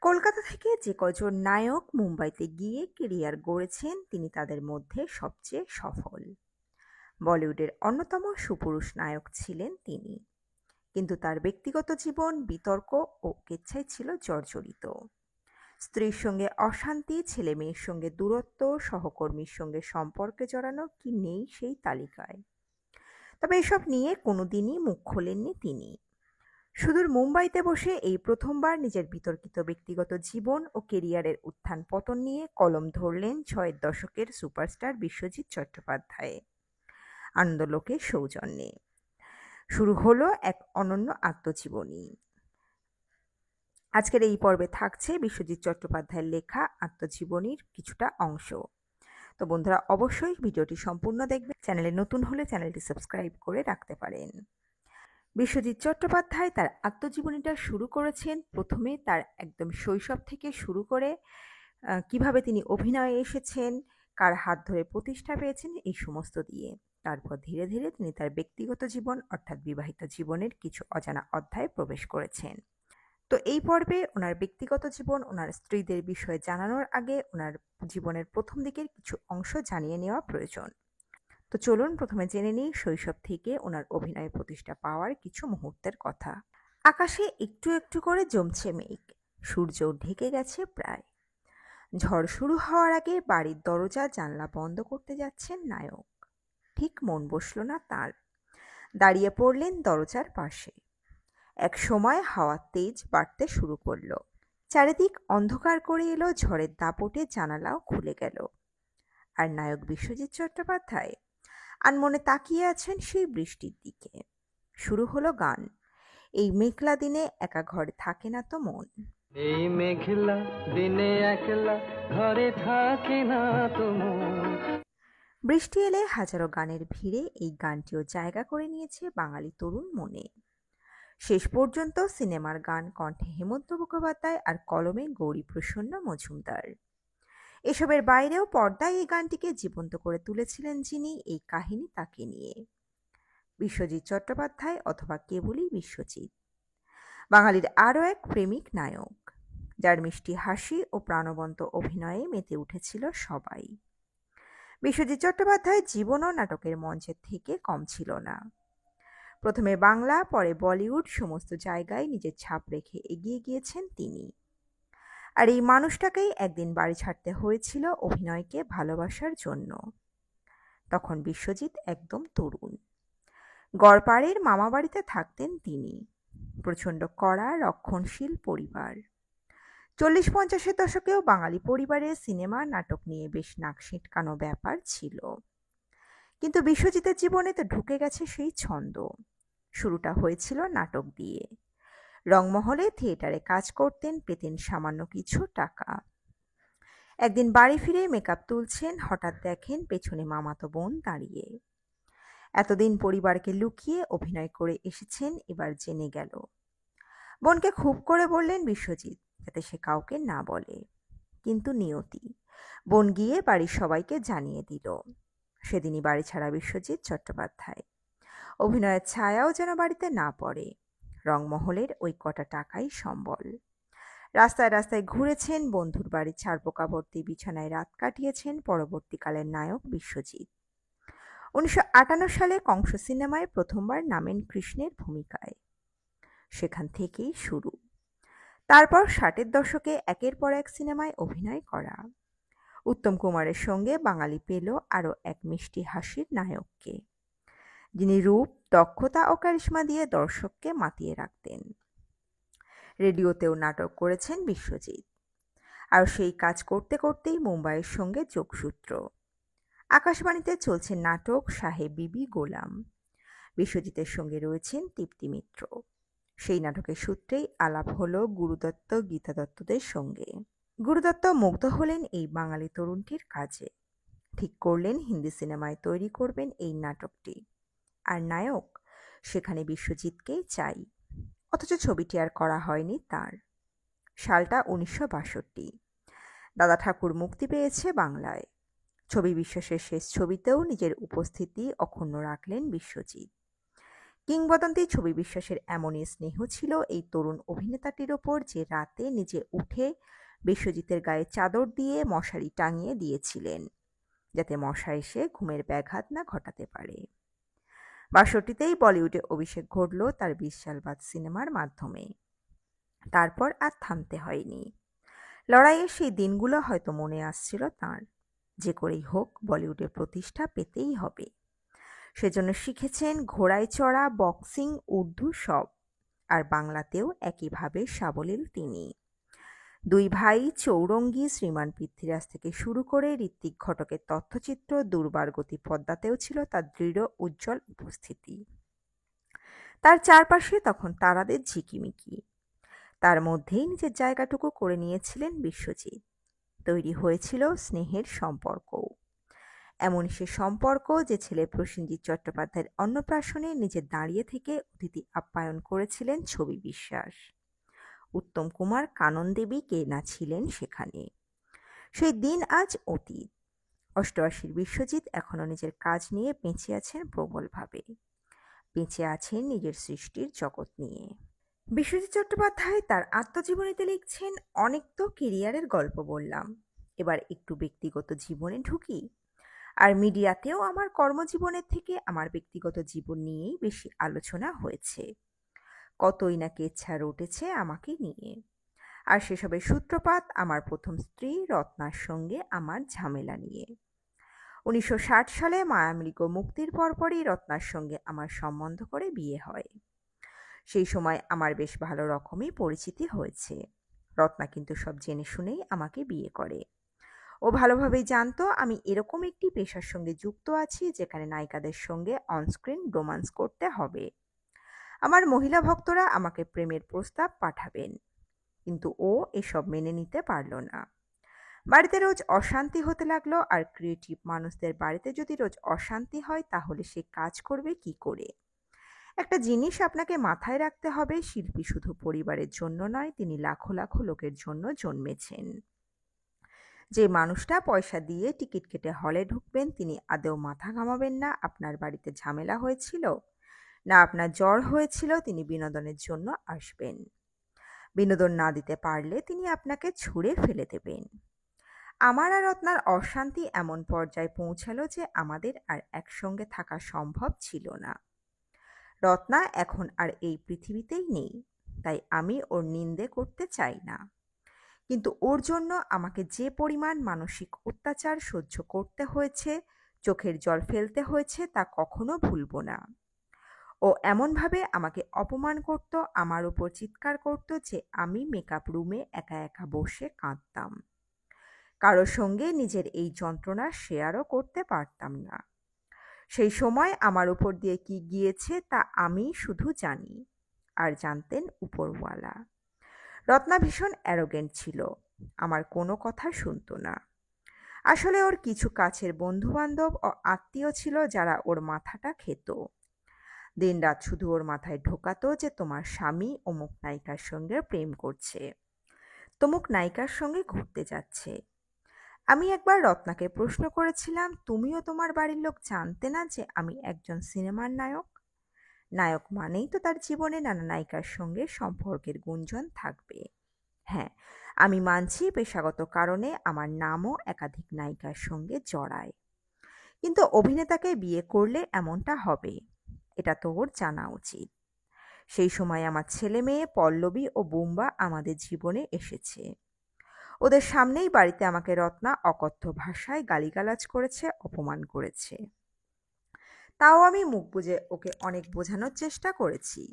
কলকাতা থেকে যে কজন নায়ক মুম্বাইতে গিয়ে কেরিয়ার গড়েছেন তিনি তাদের মধ্যে সবচেয়ে সফল। বলিউডের অন্যতম সুপুরুষ নায়ক ছিলেন তিনি, কিন্তু তার ব্যক্তিগত জীবন বিতর্ক ও কেচ্ছায় ছিল জর্জরিত। স্ত্রীর সঙ্গে অশান্তি, ছেলে মেয়ের সঙ্গে দূরত্ব, সহকর্মীর সঙ্গে সম্পর্কে জড়ানো কি নেই সেই তালিকায়। তবে এসব নিয়ে কোনোদিনই মুখ খোলেননি তিনি। সুদূর মুম্বাইতে বসে এই প্রথমবার নিজের বিতর্কিত ব্যক্তিগত জীবন ও কেরিয়ারের উত্থান পতন নিয়ে কলম ধরলেন ৬০ দশকের সুপারস্টার বিশ্বজিৎ চট্টোপাধ্যায় আনন্দলোকের সৌজন্যে। শুরু হলো এক অনন্য আত্মজীবনী। আজকের এই পর্বে থাকছে বিশ্বজিৎ চট্টোপাধ্যায়ের লেখা আত্মজীবনীর কিছুটা অংশ। তো বন্ধুরা, অবশ্যই ভিডিওটি সম্পূর্ণ দেখবেন। চ্যানেলে নতুন হলে চ্যানেলটি সাবস্ক্রাইব করে রাখতে পারেন। বিশ্বজিৎ চট্টোপাধ্যায় তার আত্মজীবনীটা শুরু করেছেন প্রথমে তার একদম শৈশব থেকে শুরু করে কিভাবে তিনি অভিনয়ে এসেছেন, কার হাত ধরে প্রতিষ্ঠা পেয়েছেন, এই সমস্ত দিয়ে। তারপর ধীরে ধীরে তিনি তার ব্যক্তিগত জীবন অর্থাৎ বিবাহিত জীবনের কিছু অজানা অধ্যায়ে প্রবেশ করেছেন। তো এই পর্বে ওনার ব্যক্তিগত জীবন, ওনার স্ত্রীদের বিষয়ে জানানোর আগে ওনার জীবনের প্রথম দিকের কিছু অংশ জানিয়ে নেওয়া প্রয়োজন। তো চলুন প্রথমে জেনে নিই শৈশব থেকে ওনার অভিনয় প্রতিষ্ঠা পাওয়ার কিছু মুহূর্তের কথা। আকাশে একটু একটু করে জমছে মেঘ, সূর্য ঢেকে গেছে প্রায়। ঝড় শুরু হওয়ার আগে বাড়ির দরজা জানলা বন্ধ করতে যাচ্ছেন নায়ক। ঠিক মন বসল না তার, দাঁড়িয়ে পড়লেন দরজার পাশে। এক সময় হাওয়ার তেজ বাড়তে শুরু করলো, চারিদিক অন্ধকার করে এলো, ঝড়ের দাপটে জানালাও খুলে গেল। আর নায়ক বিশ্বজিৎ চট্টোপাধ্যায় আনমনে তাকিয়ে আছেন সেই বৃষ্টির দিকে। শুরু হলো গান, এই মেঘলা দিনে একা ঘরে থাকে না তো মন। এই মেঘলা দিনে একলা ঘরে থাকে না তো মন। বৃষ্টি এলে হাজারো গানের ভিড়ে এই গানটিও জায়গা করে নিয়েছে বাঙালি তরুণ মনে। শেষ পর্যন্ত সিনেমার গান কণ্ঠে হেমন্ত মুখোপাধ্যায় আর কলমে গৌরীপ্রসন্ন মজুমদার। এসবের বাইরেও পর্দায় এই গানটিকে জীবন্ত করে তুলেছিলেন যিনি, এই কাহিনী তাকে নিয়ে। বিশ্বজিৎ চট্টোপাধ্যায় অথবা কেবলই বিশ্বজিৎ, বাঙালির আরও এক প্রেমিক নায়ক, যার মিষ্টি হাসি ও প্রাণবন্ত অভিনয়ে মেতে উঠেছিল সবাই। বিশ্বজিৎ চট্টোপাধ্যায় জীবনও নাটকের মঞ্চের থেকে কম ছিল না। প্রথমে বাংলা, পরে বলিউড, সমস্ত জায়গায় নিজের ছাপ রেখে এগিয়ে গিয়েছেন তিনি। আর এই মানুষটাকেই একদিন বাড়ি ছাড়তে হয়েছিল অভিনয়কে ভালোবাসার জন্য। তখন বিশ্বজিৎ একদম তরুণ। গড়পাড়ের মামাবাড়িতে থাকতেন তিনি। প্রচণ্ড কড়া রক্ষণশীল পরিবার। 40-50-এর দশকেও বাঙালি পরিবারে সিনেমা নাটক নিয়ে বেশ নাক সিটকানো ব্যাপার ছিল। কিন্তু বিশ্বজিতের জীবনে তো ঢুকে গেছে সেই ছন্দ। শুরুটা হয়েছিল নাটক দিয়ে। রংমহলে থিয়েটারে কাজ করতেন, পেতেন সামান্য কিছু টাকা। একদিন বাড়ি ফিরে মেকআপ তুলছেন, হঠাৎ দেখেন পেছনে মামাতো বোন দাঁড়িয়ে। এতদিন পরিবারকে লুকিয়ে অভিনয় করে এসেছেন, এবার জেনে গেল। বোনকে খুব করে বললেন বিশ্বজিৎ যাতে সে কাউকে না বলে, কিন্তু নিয়তি, বোন গিয়ে বাড়ির সবাইকে জানিয়ে দিল। সেদিনই বাড়ি ছাড়া বিশ্বজিৎ চট্টোপাধ্যায়। অভিনয়ের ছায়াও যেন বাড়িতে না পড়ে। রংমহলের ওই কটা টাকাই সম্বল। রাস্তায় রাস্তায় ঘুরেছেন, বন্ধুর বাড়ির ছারপোকাভর্তি বিছানায় রাত কাটিয়েছেন পরবর্তীকালের নায়ক বিশ্বজিৎ। 1958 সালে কংস সিনেমায় প্রথমবার নামেন কৃষ্ণের ভূমিকায়। সেখান থেকেই শুরু। তারপর 60-এর দশকে একের পর এক সিনেমায় অভিনয় করা। উত্তম কুমারের সঙ্গে বাঙালি পেল আরও এক মিষ্টি হাসির নায়ককে, যিনি রূপ, দক্ষতা ও কারিশমা দিয়ে দর্শককে মাতিয়ে রাখতেন। রেডিওতেও নাটক করেছেন বিশ্বজিৎ। আর সেই কাজ করতে করতেই মুম্বাইয়ের সঙ্গে যোগসূত্র। আকাশবাণীতে চলছে নাটক সাহেব বিবি গোলাম। বিশ্বজিতের সঙ্গে রয়েছেন তৃপ্তি মিত্র। সেই নাটকের সূত্রেই আলাপ হলো গুরুদত্ত, গীতা দত্তদের সঙ্গে। গুরুদত্ত মুগ্ধ হলেন এই বাঙালি তরুণটির কাজে। ঠিক করলেন হিন্দি সিনেমায় তৈরি করবেন এই নাটকটি। আর নায়ক সেখানে বিশ্বজিৎকেই চাই। অথচ ছবিটি আর করা হয়নি তার। সালটা 1962। দাদা ঠাকুর মুক্তি পেয়েছে বাংলায়। ছবি বিশ্বাসের শেষ ছবিতেও নিজের উপস্থিতি অক্ষুণ্ণ রাখলেন বিশ্বজিৎ। কিংবদন্তি ছবি বিশ্বাসের এমনই স্নেহ ছিল এই তরুণ অভিনেতাটির ওপর যে রাতে নিজে উঠে বিশ্বজিতের গায়ে চাদর দিয়ে মশারি টাঙিয়ে দিয়েছিলেন, যাতে মশা এসে ঘুমের ব্যাঘাত না ঘটাতে পারে। ৬২তেই বলিউডে অভিষেক ঘটল তার ২০ সাল বাদ সিনেমার মাধ্যমে। তারপর আর থামতে হয়নি। লড়াইয়ের সেই দিনগুলো হয়তো মনে আসছিল তাঁর, যে করেই হোক বলিউডে প্রতিষ্ঠা পেতেই হবে। সেজন্য শিখেছেন ঘোড়ায় চড়া, বক্সিং, উর্দু সব। আর বাংলাতেও একইভাবে সাবলীল তিনি। দুই ভাই চৌরঙ্গী, শ্রীমান পৃথ্বীরাজ থেকে শুরু করে ঋত্বিক ঘটকের তথ্যচিত্র দুর্বার গতি পদ্মাতেও ছিল তার দৃঢ় উজ্জ্বল উপস্থিতি। তার চারপাশে তখন তারাদের ঝিকিমিকি। তার মধ্যেই নিজের জায়গাটুকু করে নিয়েছিলেন বিশ্বজিৎ। তৈরি হয়েছিল স্নেহের সম্পর্কও। এমন সে সম্পর্ক যে ছেলে প্রসেনজিৎ চট্টোপাধ্যায়ের অন্নপ্রাশনে নিজে দাঁড়িয়ে থেকে অতিথি আপ্যায়ন করেছিলেন ছবি বিশ্বাস। উত্তম কুমার, কানন দেবী কে না ছিলেন সেখানে। সেই দিন আজ অতীত। ৮৮-র বিশ্বজিৎ এখনও নিজের কাজ নিয়ে বেঁচে আছেন প্রবলভাবে। বেঁচে আছেন নিজের সৃষ্টির জগৎ নিয়ে। বিশ্বজিৎ চট্টোপাধ্যায় তার আত্মজীবনীতে লিখছেন, অনেক তো কেরিয়ারের গল্প বললাম, এবার একটু ব্যক্তিগত জীবনে ঢুকি। আর মিডিয়াতেও আমার কর্মজীবনের থেকে আমার ব্যক্তিগত জীবন নিয়েই বেশি আলোচনা হয়েছে। কতই না কেচ্ছা রটেছে আমাকে নিয়ে। আর সেসবের সূত্রপাত আমার প্রথম স্ত্রী রত্নার সঙ্গে আমার ঝামেলা নিয়ে। ১৯৬০ সালে মায়ামৃগ মুক্তির পরপরই রত্নার সঙ্গে আমার সম্বন্ধ করে বিয়ে হয়। সেই সময় আমার বেশ ভালো রকমই পরিচিতি হয়েছে। রত্না কিন্তু সব জেনে শুনেই আমাকে বিয়ে করে। ও ভালোভাবেই জানতো আমি এরকম একটি পেশার সঙ্গে যুক্ত আছি যেখানে নায়িকাদের সঙ্গে অনস্ক্রিন রোমান্স করতে হবে। আমার মহিলা ভক্তরা আমাকে প্রেমের প্রস্তাব পাঠাবেন, কিন্তু ও এসব মেনে নিতে পারল না। বাড়িতে রোজ অশান্তি হতে লাগলো। আর ক্রিয়েটিভ মানুষদের বাড়িতে যদি রোজ অশান্তি হয় তাহলে সে কাজ করবে কি করে? একটা জিনিস আপনাকে মাথায় রাখতে হবে, শিল্পী শুধু পরিবারের জন্য নয়, তিনি লাখো লাখো লোকের জন্য জন্মেছেন। যে মানুষটা পয়সা দিয়ে টিকিট কেটে হলে ঢুকবেন তিনি আদৌ মাথা ঘামাবেন না আপনার বাড়িতে ঝামেলা হয়েছিল, না আপনার জ্বর হয়েছিল তিনি বিনোদনের জন্য আসবেন। বিনোদন না দিতে পারলে তিনি আপনাকে ছুঁড়ে ফেলে দেবেন। আমার আর রত্নার অশান্তি এমন পর্যায়ে পৌঁছালো যে আমাদের আর একসঙ্গে থাকা সম্ভব ছিল না। রত্না এখন আর এই পৃথিবীতেই নেই, তাই আমি ওর নিন্দে করতে চাই না। কিন্তু ওর জন্য আমাকে যে পরিমাণ মানসিক অত্যাচার সহ্য করতে হয়েছে, চোখের জল ফেলতে হয়েছে, তা কখনো ভুলব না। ও এমনভাবে আমাকে অপমান করত, আমার উপর চিৎকার করত যে আমি মেকআপ রুমে একা একা বসে কাঁদতাম। কারোর সঙ্গে নিজের এই যন্ত্রণা শেয়ারও করতে পারতাম না। সেই সময় আমার উপর দিয়ে কি গিয়েছে তা আমি শুধু জানি, আর জানতেন উপরওয়ালা। রত্না ভীষণ অ্যারোগেন্ট ছিল, আমার কোনো কথা শুনতো না। আসলে ওর কিছু কাছের বন্ধুবান্ধব ও আত্মীয় ছিল যারা ওর মাথাটা খেত। দিনরাত শুধু ওর মাথায় ঢোকাতো যে তোমার স্বামী অমুক নায়িকার সঙ্গে প্রেম করছে, তমুক নায়িকার সঙ্গে ঘুরতে যাচ্ছে। আমি একবার রত্নাকে প্রশ্ন করেছিলাম, তুমিও তোমার বাড়ির লোক জানতে না যে আমি একজন সিনেমার নায়ক? নায়ক মানেই তো তার জীবনে নানা নায়িকার সঙ্গে সম্পর্কের গুঞ্জন থাকবে। হ্যাঁ, আমি মানছি পেশাগত কারণে আমার নামও একাধিক নায়িকার সঙ্গে জড়ায়, কিন্তু অভিনেতাকে বিয়ে করলে এমনটা হবে, এটা তো ওর জানা উচিত। সেই সময় আমার ছেলে মেয়ে পল্লবী ও বুম্বা আমাদের জীবনে এসেছে। ওদের সামনেই বাড়িতে আমাকে রত্না অকথ্য ভাষায় গালিগালাজ করেছে, অপমান করেছে। তাও আমি মুখ বুজে ওকে অনেক বোঝানোর চেষ্টা করেছি,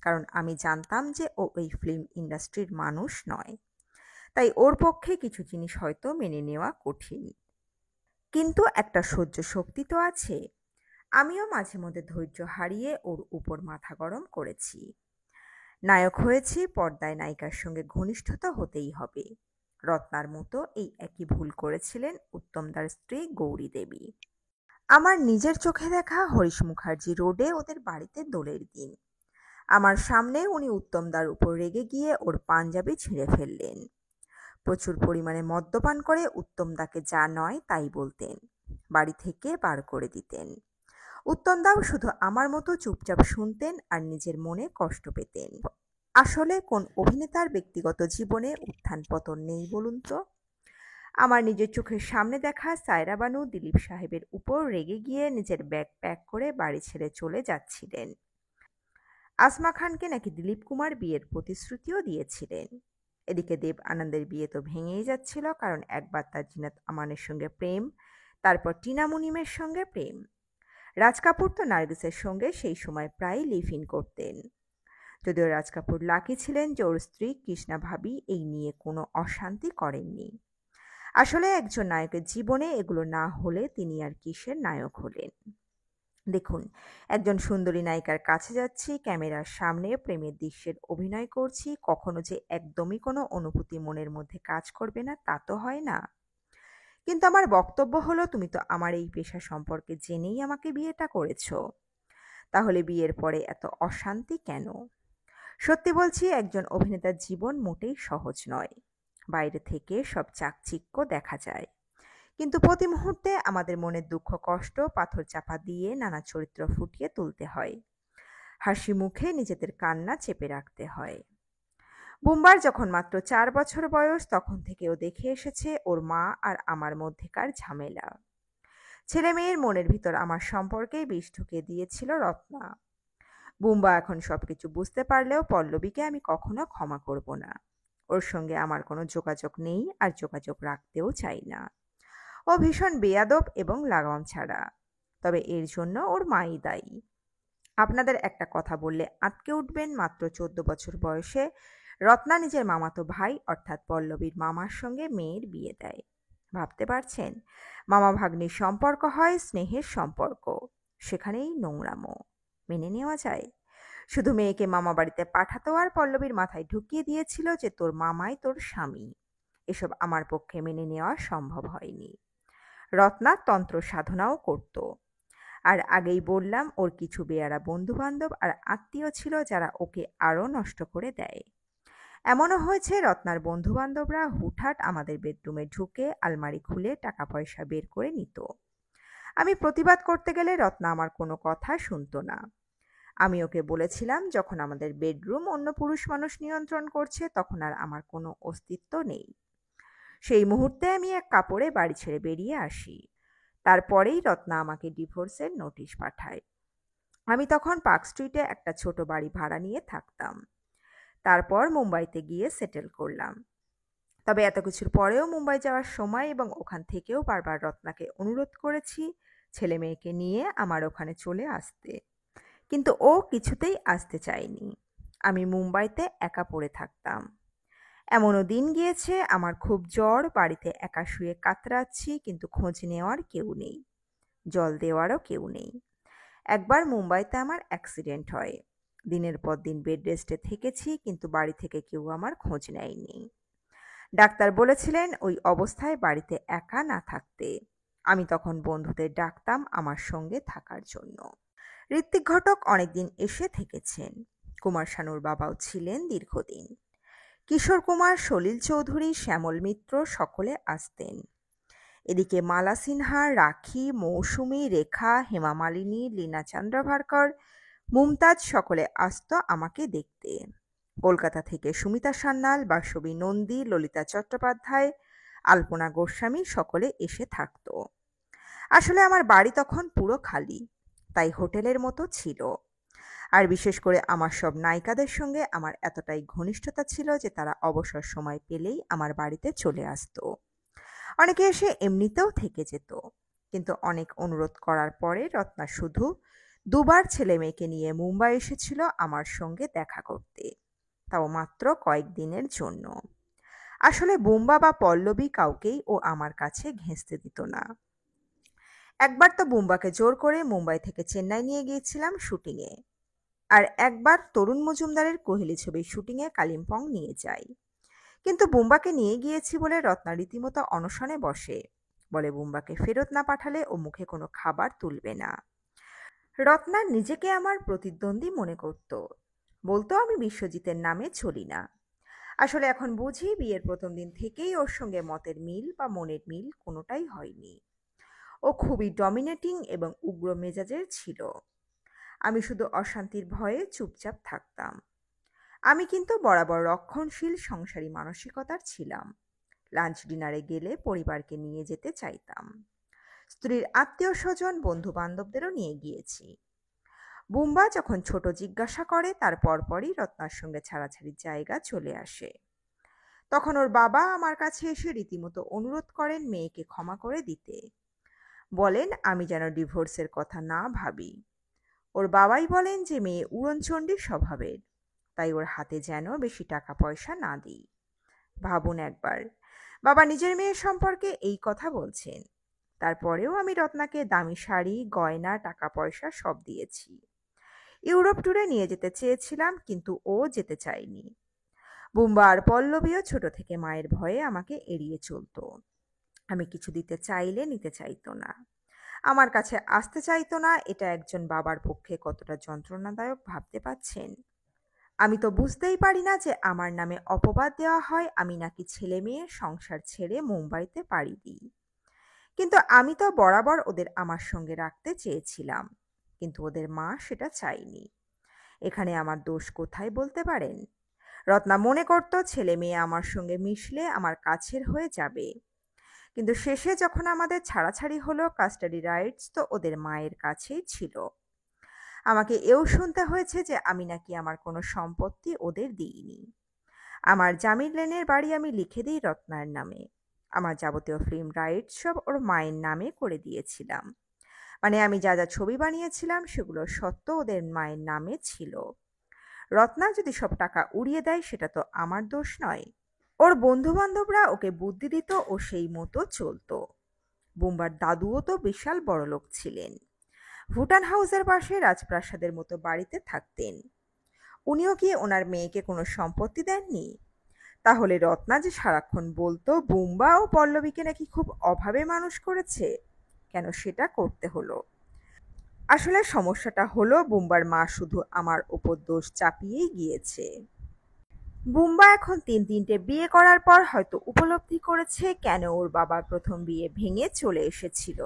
কারণ আমি জানতাম যে ও এই ফিল্ম ইন্ডাস্ট্রির মানুষ নয়, তাই ওর পক্ষে কিছু জিনিস হয়তো মেনে নেওয়া কঠিন। কিন্তু একটা সহ্য শক্তি তো আছে। আমিও মাঝে মধ্যে ধৈর্য হারিয়ে ওর উপর মাথা গরম করেছি। নায়ক হয়েছি, পর্দায় নায়িকার সঙ্গে ঘনিষ্ঠতা হতেই হবে। রত্নার মতো এই একই ভুল করেছিলেন উত্তমদার স্ত্রী গৌরী দেবী। আমার নিজের চোখে দেখা হরিশ মুখার্জি রোডে ওদের বাড়িতে দোলের দিন। আমার সামনে উনি উত্তমদার উপর রেগে গিয়ে ওর পাঞ্জাবি ছিঁড়ে ফেললেন। প্রচুর পরিমাণে মদ্যপান করে উত্তমদাকে যা নয় তাই বলতেন, বাড়ি থেকে বার করে দিতেন। উত্তমদাও শুধু আমার মতো চুপচাপ শুনতেন আর নিজের মনে কষ্ট পেতেন। আসলে কোন অভিনেতার ব্যক্তিগত জীবনে উত্থান পতন নেই বলুন তো? আমার নিজের চোখের সামনে দেখা সায়রা বানু দিলীপ সাহেবের উপর রেগে গিয়ে নিজের ব্যাগ প্যাক করে বাড়ি ছেড়ে চলে যাচ্ছিলেন। আসমা খানকে নাকি দিলীপ কুমার বিয়ের প্রতিশ্রুতিও দিয়েছিলেন। এদিকে দেব আনন্দের বিয়ে তো ভেঙেই যাচ্ছিল, কারণ একবার তার জিনাত আমানের সঙ্গে প্রেম, তারপর টিনা মুনিমের সঙ্গে প্রেম। রাজ কাপুর তো নার্গিসের সঙ্গে সেই সময় প্রায় লিভ ইন করতেন। যদিও রাজ কাপুর লাকি ছিলেন যে ওর স্ত্রী কৃষ্ণা ভাবি এই নিয়ে কোনো অশান্তি করেননি। আসলে একজন নায়কের জীবনে এগুলো না হলে তিনি আর কিসের নায়ক হলেন? দেখুন, একজন সুন্দরী নায়িকার কাছে যাচ্ছি, ক্যামেরার সামনে প্রেমের দৃশ্যের অভিনয় করছি, কখনো যে একদমই কোনো অনুভূতি মনের মধ্যে কাজ করবে না তা তো হয় না। কিন্তু আমার বক্তব্য হলো, তুমি তো আমার এই পেশা সম্পর্কে জেনেই আমাকে বিয়েটা করেছো, তাহলে বিয়ের পরে এত অশান্তি কেন? সত্যি বলছি, একজন অভিনেতার জীবন মোটেই সহজ নয়। বাইরে থেকে সব চাকচিক্য দেখা যায়, কিন্তু প্রতি মুহূর্তে আমাদের মনের দুঃখ কষ্ট পাথর চাপা দিয়ে নানা চরিত্র ফুটিয়ে তুলতে হয়। হাসি মুখে নিজেদের কান্না চেপে রাখতে হয়। বুম্বার যখন মাত্র 4 বছর বয়স, তখন থেকে ও দেখে এসেছে ওর মা আর আমার মধ্যেকার ঝামেলা। ছেলে মেয়ের মনের ভিতর আমার সম্পর্কে বিষ ঢুকিয়ে দিয়েছিল রত্না। বুম্বা এখন সবকিছু বুঝতে পারলেও পল্লবীকে আমি কখনো ক্ষমা করব না। ওর সঙ্গে আমার কোনো যোগাযোগ নেই, আর যোগাযোগ রাখতেও চাই না। ও ভীষণ বেয়াদব এবং লাগাম ছাড়া, তবে এর জন্য ওর মাই দায়ী। আপনাদের একটা কথা বললে আঁতকে উঠবেন, মাত্র 14 বছর বয়সে রত্না নিজের মামাতো ভাই অর্থাৎ পল্লবীর মামার সঙ্গে মেয়ের বিয়ে দেয়। ভাবতে পারছেন? মামা ভাগ্নির সম্পর্ক হয় স্নেহের সম্পর্ক, সেখানেই নোংরামো মেনে নেওয়া যায়? শুধু মেয়েকে মামা বাড়িতে পাঠাতো আর পল্লবীর মাথায় ঢুকিয়ে দিয়েছিল যে তোর মামাই তোর স্বামী। এসব আমার পক্ষে মেনে নেওয়া সম্ভব হয়নি। রত্না তন্ত্র সাধনাও করত। আর আগেই বললাম, ওর কিছু বেয়ারা বন্ধু বান্ধব আর আত্মীয় ছিল যারা ওকে আরো নষ্ট করে দেয়। এমনও হয়েছে রত্নার বন্ধু বান্ধবরা হুটহাট আমাদের বেডরুমে ঢুকে আলমারি খুলে টাকা পয়সা বের করে নিত। আমি প্রতিবাদ করতে গেলে রত্না আমার কোনো কথা শুনতো না। আমি ওকে বলেছিলাম, যখন আমাদের বেডরুম অন্য পুরুষ মানুষ নিয়ন্ত্রণ করছে তখন আর আমার কোনো অস্তিত্ব নেই। সেই মুহূর্তে আমি এক কাপড়ে বাড়ি ছেড়ে বেরিয়ে আসি। তারপরেই রত্না আমাকে ডিভোর্সের নোটিশ পাঠায়। আমি তখন পার্ক স্ট্রিটে একটা ছোট বাড়ি ভাড়া নিয়ে থাকতাম। তারপর মুম্বাইতে গিয়ে সেটেল করলাম। তবে এত কিছুর পরেও মুম্বাই যাওয়ার সময় এবং ওখান থেকেও বারবার রত্নাকে অনুরোধ করেছি ছেলে মেয়েকে নিয়ে আমার ওখানে চলে আসতে, কিন্তু ও কিছুতেই আসতে চায়নি। আমি মুম্বাইতে একা পড়ে থাকতাম। এমনও দিন গিয়েছে আমার খুব জ্বর, বাড়িতে একা শুয়ে কাতরাচ্ছি, কিন্তু খোঁজ নেওয়ার কেউ নেই, জল দেওয়ারও কেউ নেই। একবার মুম্বাইতে আমার অ্যাক্সিডেন্ট হয়। দিনের পর দিন বেড রেস্টে থেকেছি, কিন্তু বাড়ি থেকে কেউ আমার খোঁজ নেয়নি। ডাক্তার বলেছিলেন ওই অবস্থায় বাড়িতে একা না থাকতে। আমি তখন বন্ধুদের ডাকতাম আমার সঙ্গে থাকার জন্য। ঋত্বিক ঘটক অনেকদিন এসে থেকেছেন। কুমার শানুর বাবাও ছিলেন দীর্ঘদিন। কিশোর কুমার, সলিল চৌধুরী, শ্যামল মিত্র সকলে আসতেন। এদিকে মালা সিনহা, রাখি, মৌসুমী, রেখা, হেমা মালিনী, লীনা চন্দ্রভারকর, মুমতাজ সকলে আসত আমাকে দেখতে। কলকাতা থেকে সুমিতা সান্যাল, বাসবী নন্দী, ললিতা চট্টোপাধ্যায়, আলপনা গোস্বামী সকলে এসে থাকত। আসলে আমার বাড়ি তখন পুরো খালি, তাই হোটেলের মতো ছিল। আর বিশেষ করে আমার সব নায়িকাদের সঙ্গে আমার এতটাই ঘনিষ্ঠতা ছিল যে তারা অবসর সময় পেলেই আমার বাড়িতে চলে আসতো। অনেকে এসে এমনিতেও থেকে যেত, কিন্তু অনেক অনুরোধ করার পরে রত্না শুধু 2 বার ছেলে মেয়েকে নিয়ে মুম্বাই এসেছিল আমার সঙ্গে দেখা করতে, তাও মাত্র কয়েকদিনের জন্য। আসলে বুম্বা বা পল্লবী কাউকেই ও আমার কাছে ঘেঁষতে দিত না। একবার তো বুম্বাকে জোর করে মুম্বাই থেকে চেন্নাই নিয়ে গিয়েছিলাম শুটিংয়ে, আর একবার তরুণ মজুমদারের কোহেলি ছবির শুটিংয়ে কালিম্পং নিয়ে যাই। কিন্তু বুম্বাকে নিয়ে গিয়েছি বলে রত্না রীতিমতো অনশনে বসে, বলে বুম্বাকে ফেরত না পাঠালে ও মুখে কোনো খাবার তুলবে না। রত্না নিজেকে আমার প্রতিদ্বন্দ্বী মনে করত, বলতো আমি বিশ্বজিতের নামে চলি না। আসলে এখন বুঝি বিয়ের প্রথম দিন থেকেই ওর সঙ্গে মতের মিল বা মনের মিল কোনোটাই হয়নি। ও খুবই ডমিনেটিং এবং উগ্র মেজাজের ছিল। আমি শুধু অশান্তির ভয়ে চুপচাপ থাকতাম। আমি কিন্তু বরাবর রক্ষণশীল সংসারী মানসিকতার ছিলাম। লাঞ্চ ডিনারে গেলে পরিবারকে নিয়ে যেতে চাইতাম। স্ত্রীর আত্মীয় স্বজন বন্ধু বান্ধবদেরও নিয়ে গিয়েছি। বুম্বা যখন ছোট জিজ্ঞাসা করে তার পরপরই রত্নার সঙ্গে ছাড়াছাড়ির জায়গা চলে আসে। তখন ওর বাবা আমার কাছে এসে রীতিমতো অনুরোধ করেন মেয়েকে ক্ষমা করে দিতে। বলেন আমি যেন ডিভোর্সের কথা না ভাবি। ওর বাবাই বলেন যে মেয়ে উড়নচণ্ডী স্বভাবের, তাই ওর হাতে যেন বেশি টাকা পয়সা না দিই। ভাবুন একবার, বাবা নিজের মেয়ের সম্পর্কে এই কথা বলছেন। তারপরেও আমি রত্নাকে দামি শাড়ি, গয়না, টাকা পয়সা সব দিয়েছি। ইউরোপ ট্যুরে নিয়ে যেতে চেয়েছিলাম, কিন্তু ও যেতে চায়নি। বুম্বা আর পল্লবীও ছোট থেকে মায়ের ভয়ে আমাকে এড়িয়ে চলত। আমি কিছু দিতে চাইলে নিতে চাইতো না, আমার কাছে আসতে চাইতো না। এটা একজন বাবার পক্ষে কতটা যন্ত্রণাদায়ক ভাবতে পারছেন? আমি তো বুঝতেই পারি না যে আমার নামে অপবাদ দেওয়া হয় আমি নাকি ছেলে মেয়ের সংসার ছেড়ে মুম্বাইতে পাড়ি দিই। কিন্তু আমি তো বরাবর ওদের আমার সঙ্গে রাখতে চেয়েছিলাম, কিন্তু ওদের মা সেটা চায়নি। এখানে আমার দোষ কোথায় বলতে পারেন? রত্না মনে করত ছেলে মেয়ে আমার সঙ্গে মিশলে আমার কাছের হয়ে যাবে, কিন্তু শেষে যখন আমাদের ছাড়াছাড়ি হলো, কাস্টাডি রাইটস তো ওদের মায়ের কাছেই ছিল। আমাকে এও শুনতে হয়েছে যে আমি নাকি আমার কোনো সম্পত্তি ওদের দিইনি। আমার জামিন লেনের বাড়ি আমি লিখে দিই রত্নার নামে। আমার যাবতীয় ফিল্ম রাইটস সব ওর মায়ের নামে করে দিয়েছিলাম। মানে আমি যা যা ছবি বানিয়েছিলাম সেগুলো সত্য ওদের মায়ের নামে ছিল। রত্না যদি সব টাকা উড়িয়ে দেয় সেটা তো আমার দোষ নয়। ওর বন্ধু বান্ধবরা ওকে বুদ্ধি দিত ও সেই মতো চলতো। বুম্বার দাদুও তো বিশাল বড়লোক ছিলেন। ভুটান হাউসের পাশে রাজপ্রাসাদের মতো বাড়িতে থাকতেন। উনিও কি ওনার মেয়েকে কোনো সম্পত্তি দেননি? তাহলে রত্না যে সারাক্ষণ বলতো বুম্বা ও পল্লবীকে নাকি খুব অভাবে মানুষ করেছে, কেন সেটা করতে হলো? আসলে সমস্যাটা হলো বুম্বার মা শুধু আমার ওপর দোষ চাপিয়েই গিয়েছে। বুম্বা এখন ৩-৩টে বিয়ে করার পর হয়তো উপলব্ধি করেছে কেন ওর বাবার প্রথম বিয়ে ভেঙে চলে এসেছিল।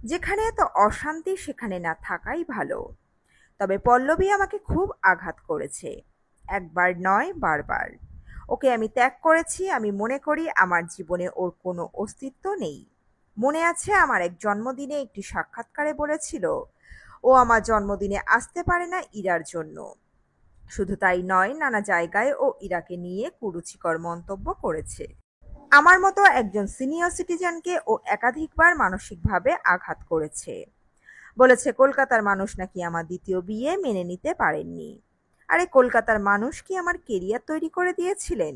যেখানে এত অশান্তি সেখানে না থাকাই ভালো। তবে পল্লবী আমাকে খুব আঘাত করেছে, একবার নয় বারবার। ওকে আমি ত্যাগ করেছি। আমি মনে করি আমার জীবনে ওর কোনো অস্তিত্ব নেই। মনে আছে আমার এক জন্মদিনে একটি সাক্ষাৎকারে বলেছিল ও আমার জন্মদিনে আসতে পারে না ইরার জন্য। শুধু তাই নয়, নানা জায়গায় ও ইরাকে নিয়ে কুরুচিকর মন্তব্য করেছে। আমার মতো একজন সিনিয়র সিটিজেনকে ও একাধিকবার মানসিকভাবে আঘাত করেছে। বলেছে কলকাতার মানুষ নাকি আমার দ্বিতীয় বিয়ে মেনে নিতে পারেননি। আরে কলকাতার মানুষ কি আমার কেরিয়ার তৈরি করে দিয়েছিলেন?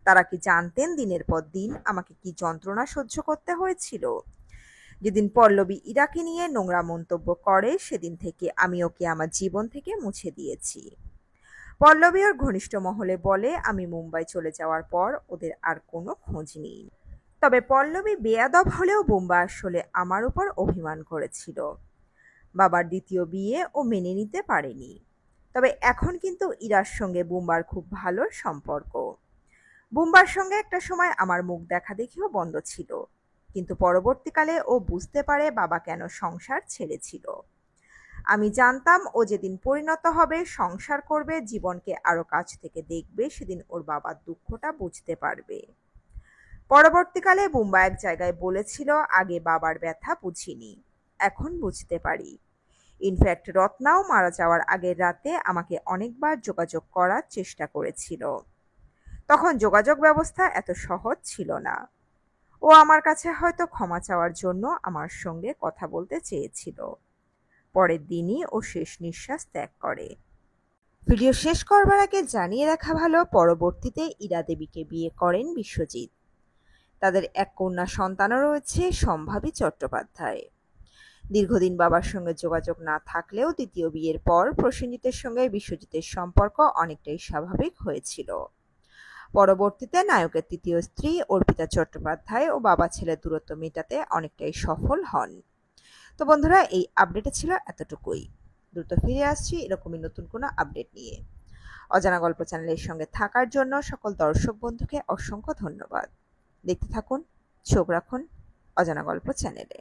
তারা কি জানতেন দিনের পর দিন আমাকে কি যন্ত্রণা সহ্য করতে হয়েছিল? যেদিন পল্লবী ইরাকে নিয়ে নোংরা মন্তব্য করে সেদিন থেকে আমি ওকে আমার জীবন থেকে মুছে দিয়েছি। পল্লবী ওর ঘনিষ্ঠ মহলে বলে আমি মুম্বাই চলে যাওয়ার পর ওদের আর কোনো খোঁজ নেই। তবে পল্লবী বেয়াদব হলেও বুম্বা আসলে আমার উপর অভিমান করেছিল। বাবার দ্বিতীয় বিয়ে ও মেনে নিতে পারেনি। তবে এখন কিন্তু ইরার সঙ্গে বুম্বার খুব ভালো সম্পর্ক। বুম্বার সঙ্গে একটা সময় আমার মুখ দেখা দেখিও বন্ধ ছিল, কিন্তু পরবর্তীকালে ও বুঝতে পারে বাবা কেন সংসার ছেড়েছিল। আমি জানতাম ও যেদিন পরিণত হবে, সংসার করবে, জীবনকে আরো কাছ থেকে দেখবে, সেদিন ওর বাবার দুঃখটা বুঝতে পারবে। পরবর্তীকালে বুম্বা এক জায়গায় বলেছিল আগে বাবার ব্যথা বুঝিনি, এখন বুঝতে পারি। ইনফ্যাক্ট রত্নাও মারা যাওয়ার আগের রাতে আমাকে অনেকবার যোগাযোগ করার চেষ্টা করেছিল। তখন যোগাযোগ ব্যবস্থা এত সহজ ছিল না। ও আমার কাছে হয়তো ক্ষমা চাওয়ার জন্য আমার সঙ্গে কথা বলতে চেয়েছিল। পরের দিনই ও শেষ নিঃশ্বাস ত্যাগ করে। ভিডিও শেষ করবার আগে জানিয়ে রাখা ভালো, পরবর্তীতে ইরা দেবীকে বিয়ে করেন বিশ্বজিৎ। তাদের এক কন্যা সন্তানও রয়েছে, সম্ভাবী চট্টোপাধ্যায়। দীর্ঘদিন বাবার সঙ্গে যোগাযোগ না থাকলেও দ্বিতীয় বিয়ের পর প্রসেনজিতের সঙ্গে বিশ্বজিতের সম্পর্ক অনেকটাই স্বাভাবিক হয়েছিল। পরবর্তীতে নায়কের তৃতীয় স্ত্রী অর্পিতা চট্টোপাধ্যায় ও বাবা ছেলের দূরত্ব মেটাতে অনেকটাই সফল হন। তো বন্ধুরা, এই আপডেটে ছিল এতটুকুই। দ্রুত ফিরে আসছি এরকমই নতুন কোনো আপডেট নিয়ে। অজানা গল্প চ্যানেলের সঙ্গে থাকার জন্য সকল দর্শক বন্ধুকে অসংখ্য ধন্যবাদ। দেখতে থাকুন, চোখ রাখুন অজানা গল্প চ্যানেলে।